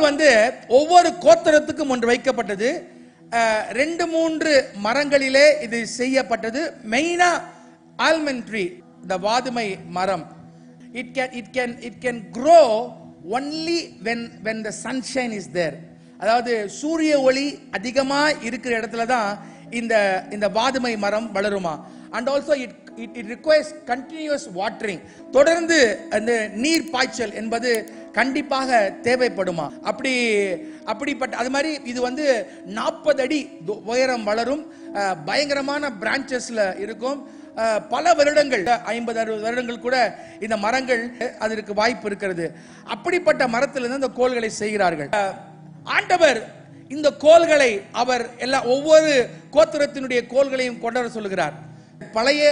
வந்து ஒவ்வொரு கோத்திரத்துக்கும் ஒன்று வைக்கப்பட்டது. 2-3 மரங்களிலே இது செய்யப்பட்டது. மெயினா ஆல்மண்ட் ட்ரீ, இந்த வாதுமை மரம். It can grow only when the sunshine is there. அதாவது சூரிய ஒளி அதிகமா இருக்கிற இடத்துல தான் இந்த வாதுமை மரம் வளருமா. And also it requires continuous watering. தொடர்ந்து அந்த நீர் பாய்ச்சல் என்பது கண்டிப்பாக தேவைப்படுமா. அப்படிப்பட்ட அது மாதிரி இது வந்து 40 அடி உயரம் வளரும். பயங்கரமான பிரான்ச்சஸ்ல இருக்கும். பல வருடங்கள் 50-60 வருடங்கள் கூட இந்த மரங்கள் அதற்கு வாய்ப்பு இருக்கிறது. அப்படிப்பட்ட மரத்திலிருந்து இந்த கோல்களை செய்கிறார்கள். ஆண்டவர் இந்த கோல்களை அவர் ஒவ்வொரு கோத்திரத்தினுடைய கோல்களையும் கொண்டு வர சொல்லுகிறார். பழைய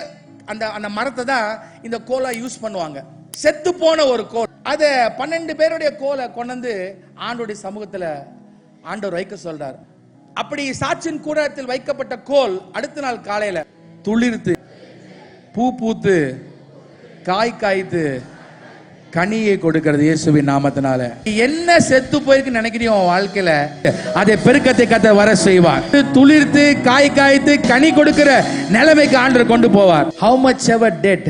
அந்த மரத்தை தான் இந்த கோலா யூஸ் பண்ணுவாங்க. செத்து போன ஒரு கோல், அத 12 பேருடைய கோலை கொண்டு வந்து ஆண்டோடைய சமூகத்துல ஆண்டவர் வைக்க சொல்றார். அப்படி சாட்சியின் கூடத்தில் வைக்கப்பட்ட கோல் அடுத்த நாள் காலையில துளிர்த்து பூ பூத்து காய் காய்த்து கனியை கொடுக்கிறது இயேசுவின் நாமத்தினால. என்ன செத்து போயிருக்கு நினைக்கிறியோ வாழ்க்கையில, அதை பெருக்கத்தை கத்த வர செய்வார். துளிர்த்து காய் காய்த்து கனி கொடுக்கிற நிலைமைக்கு ஆண்டவர் கொண்டு போவார். How much ever dead,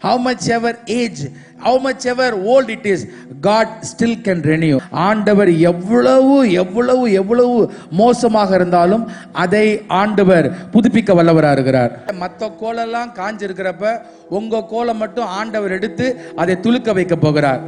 how much ever age, how much ever old it is, God still can renew. ஆண்டவர் எவ்வளவு மோசமாக இருந்தாலும் அதை ஆண்டவர் புதுப்பிக்க வல்லவராக இருக்கிறார். மற்ற கோலெல்லாம் காஞ்சிருக்கிறப்ப உங்க கோலை மட்டும் ஆண்டவர் எடுத்து அதை துளுக்க வைக்க போகிறார்.